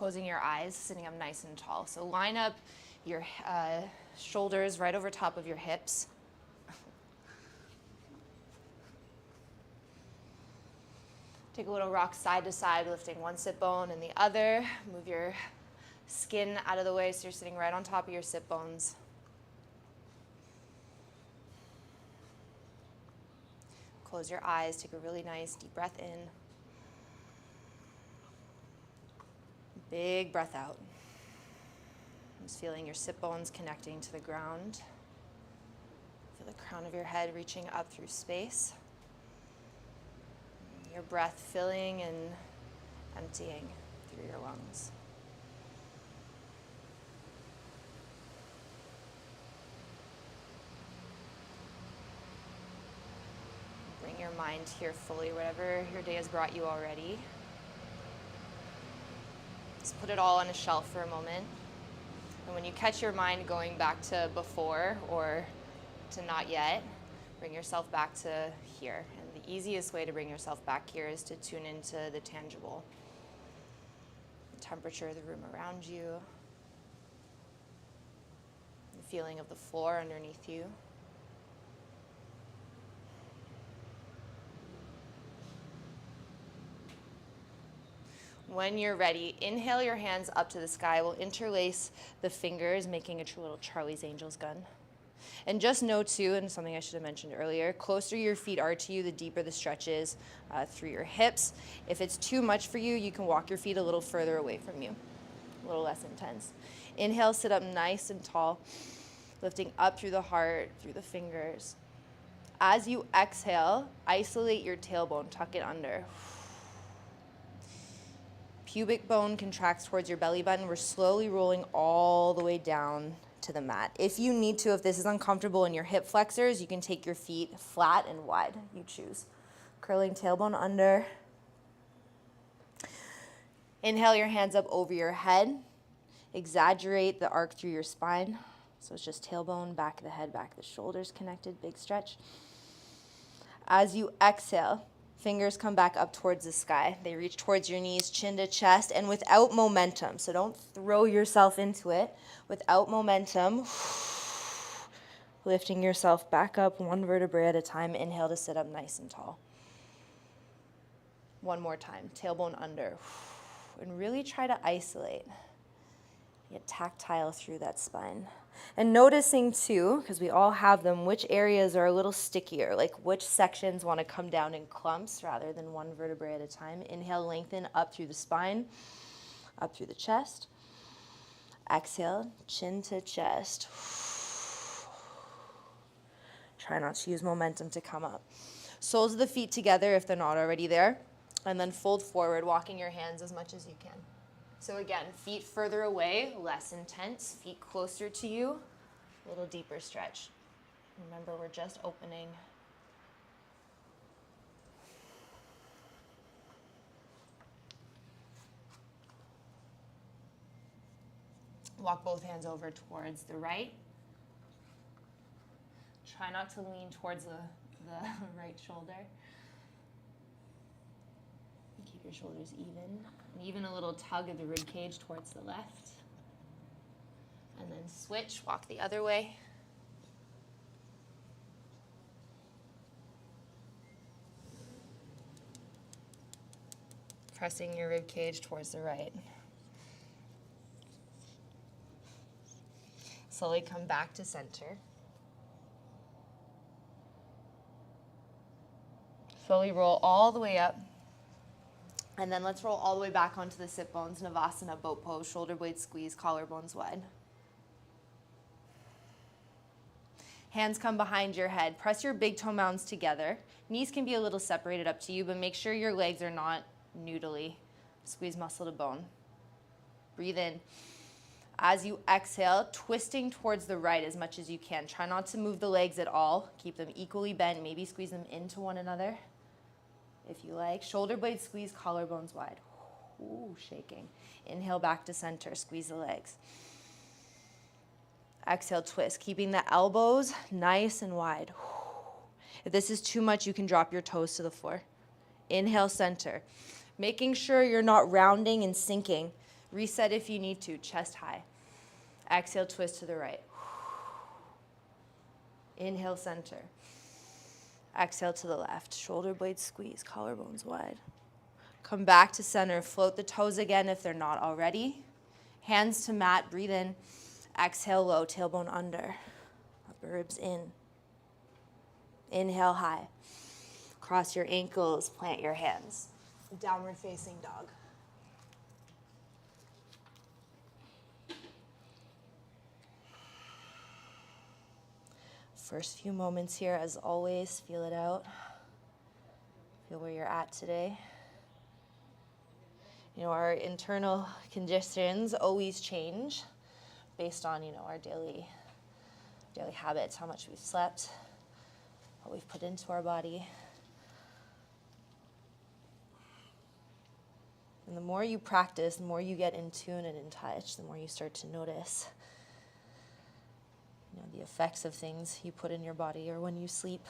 closing your eyes, sitting up nice and tall. So line up your shoulders right over top of your hips. Take a little rock side to side, lifting one sit bone and the other. Move your skin out of the way so you're sitting right on top of your sit bones. Close your eyes, take a really nice deep breath in. Big breath out. Just feeling your sit bones connecting to the ground. Feel the crown of your head reaching up through space. Your breath filling and emptying through your lungs. Bring your mind here fully, whatever your day has brought you already. Just put it all on a shelf for a moment. And when you catch your mind going back to before or to not yet, bring yourself back to here. And the easiest way to bring yourself back here is to tune into the tangible. The temperature of the room around you, the feeling of the floor underneath you. When you're ready, inhale your hands up to the sky. We'll interlace the fingers, making a true little Charlie's Angels gun. And just know too, and something I should have mentioned earlier, closer your feet are to you, the deeper the stretch is through your hips. If it's too much for you, you can walk your feet a little further away from you, a little less intense. Inhale, sit up nice and tall, lifting up through the heart, through the fingers. As you exhale, isolate your tailbone, tuck it under. Pubic bone contracts towards your belly button. We're slowly rolling all the way down to the mat. If you need to, if this is uncomfortable in your hip flexors, you can take your feet flat and wide. You choose. Curling tailbone under. Inhale your hands up over your head. Exaggerate the arc through your spine. So it's just tailbone, back of the head, back of the shoulders connected, big stretch. As you exhale, fingers come back up towards the sky. They reach towards your knees, chin to chest, and without momentum, so don't throw yourself into it. Without momentum, lifting yourself back up one vertebrae at a time. Inhale to sit up nice and tall. One more time, tailbone under. And really try to isolate. Get tactile through that spine. And noticing too, because we all have them, which areas are a little stickier, like which sections want to come down in clumps rather than one vertebrae at a time. Inhale, lengthen up through the spine, up through the chest. Exhale, chin to chest. Try not to use momentum to come up. Soles of the feet together if they're not already there. And then fold forward, walking your hands as much as you can. So again, feet further away, less intense. Feet closer to you, a little deeper stretch. Remember, we're just opening. Walk both hands over towards the right. Try not to lean towards the right shoulder. Keep your shoulders even. And even a little tug of the rib cage towards the left. And then switch, walk the other way. Pressing your rib cage towards the right. Slowly come back to center. Slowly roll all the way up. And then let's roll all the way back onto the sit bones. Navasana, boat pose, shoulder blades squeeze, collarbones wide. Hands come behind your head. Press your big toe mounds together. Knees can be a little separated, up to you, but make sure your legs are not noodly. Squeeze muscle to bone. Breathe in. As you exhale, twisting towards the right as much as you can. Try not to move the legs at all. Keep them equally bent. Maybe squeeze them into one another if you like. Shoulder blades squeeze, collarbones wide. Ooh, shaking. Inhale back to center. Squeeze the legs. Exhale, twist. Keeping the elbows nice and wide. If this is too much, you can drop your toes to the floor. Inhale, center. Making sure you're not rounding and sinking. Reset if you need to, chest high. Exhale, twist to the right. Inhale, center. Exhale to the left. Shoulder blades squeeze, collarbones wide. Come back to center. Float the toes again if they're not already. Hands to mat, breathe in. Exhale low, tailbone under. Upper ribs in. Inhale high. Cross your ankles, plant your hands. Downward facing dog. First few moments here, as always, feel it out. Feel where you're at today. You know, our internal conditions always change based on, our daily habits, how much we've slept, what we've put into our body. And the more you practice, the more you get in tune and in touch, the more you start to notice the effects of things you put in your body, or when you sleep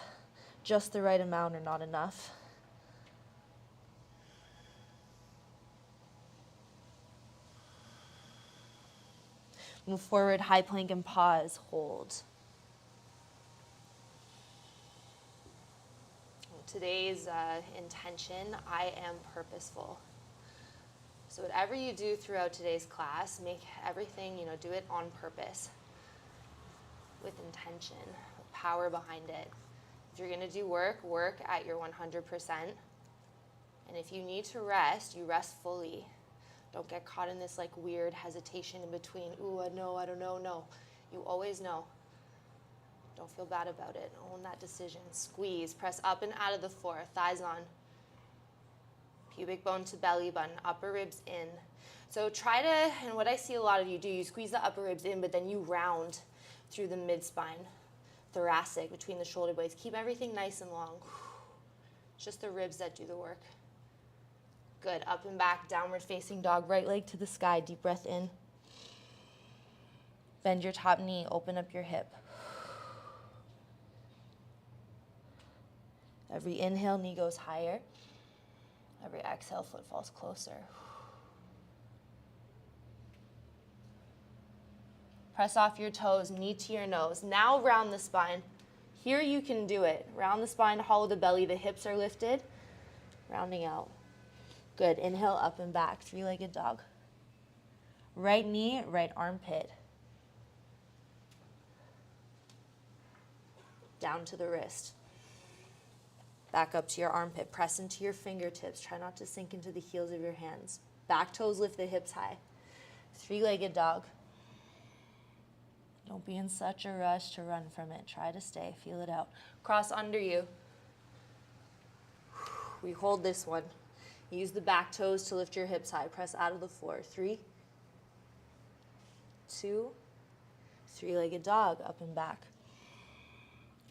just the right amount or not enough. Move forward, high plank and pause, hold. Today's intention, I am purposeful. So whatever you do throughout today's class, make everything, do it on purpose, with intention, with power behind it. If you're gonna do work at your 100%. And if you need to rest, you rest fully. Don't get caught in this weird hesitation in between. Ooh, I know, I don't know. No, you always know. Don't feel bad about it. Own that decision. Squeeze, press up and out of the floor, thighs on. Pubic bone to belly button, upper ribs in. So try to, and what I see a lot of you do, you squeeze the upper ribs in, but then you round through the mid-spine, thoracic, between the shoulder blades. Keep everything nice and long. It's just the ribs that do the work. Good, up and back, downward facing dog, right leg to the sky, deep breath in. Bend your top knee, open up your hip. Every inhale, knee goes higher. Every exhale, foot falls closer. Press off your toes, knee to your nose. Now round the spine. Here you can do it. Round the spine, hollow the belly, the hips are lifted. Rounding out. Good, inhale, up and back, three-legged dog. Right knee, right armpit. Down to the wrist. Back up to your armpit, press into your fingertips. Try not to sink into the heels of your hands. Back toes, lift the hips high. Three-legged dog. Don't be in such a rush to run from it. Try to stay, feel it out. Cross under you. We hold this one. Use the back toes to lift your hips high. Press out of the floor. 3, 2, three-legged dog, up and back.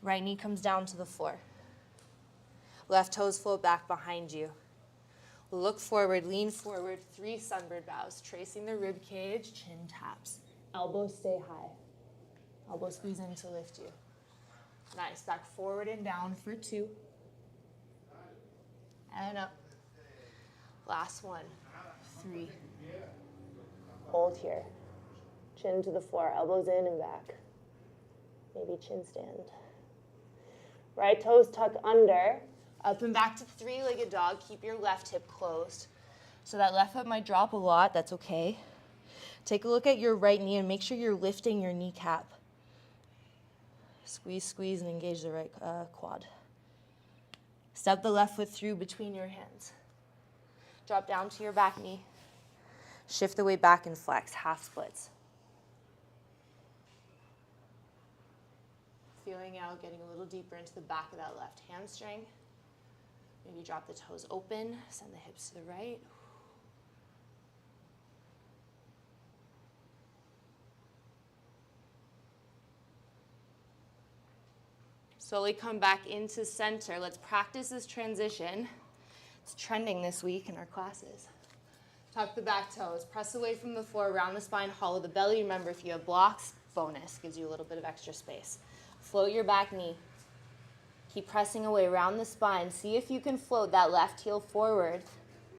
Right knee comes down to the floor. Left toes float back behind you. Look forward, lean forward, 3 sunbird bows. Tracing the rib cage, chin taps. Elbows stay high. Elbow squeeze in to lift you. Nice, back forward and down for 2. And up. Last one, 3. Hold here. Chin to the floor, elbows in and back. Maybe chin stand. Right toes tuck under. Up and back to three-legged dog. Keep your left hip closed. So that left foot might drop a lot. That's okay. Take a look at your right knee and make sure you're lifting your kneecap. Squeeze, squeeze, and engage the right quad. Step the left foot through between your hands. Drop down to your back knee. Shift the weight back and flex, half splits. Feeling out, getting a little deeper into the back of that left hamstring. Maybe drop the toes open, send the hips to the right. Slowly come back into center. Let's practice this transition. It's trending this week in our classes. Tuck the back toes, press away from the floor, round the spine, hollow the belly. Remember, if you have blocks, bonus, gives you a little bit of extra space. Float your back knee. Keep pressing away, round the spine. See if you can float that left heel forward.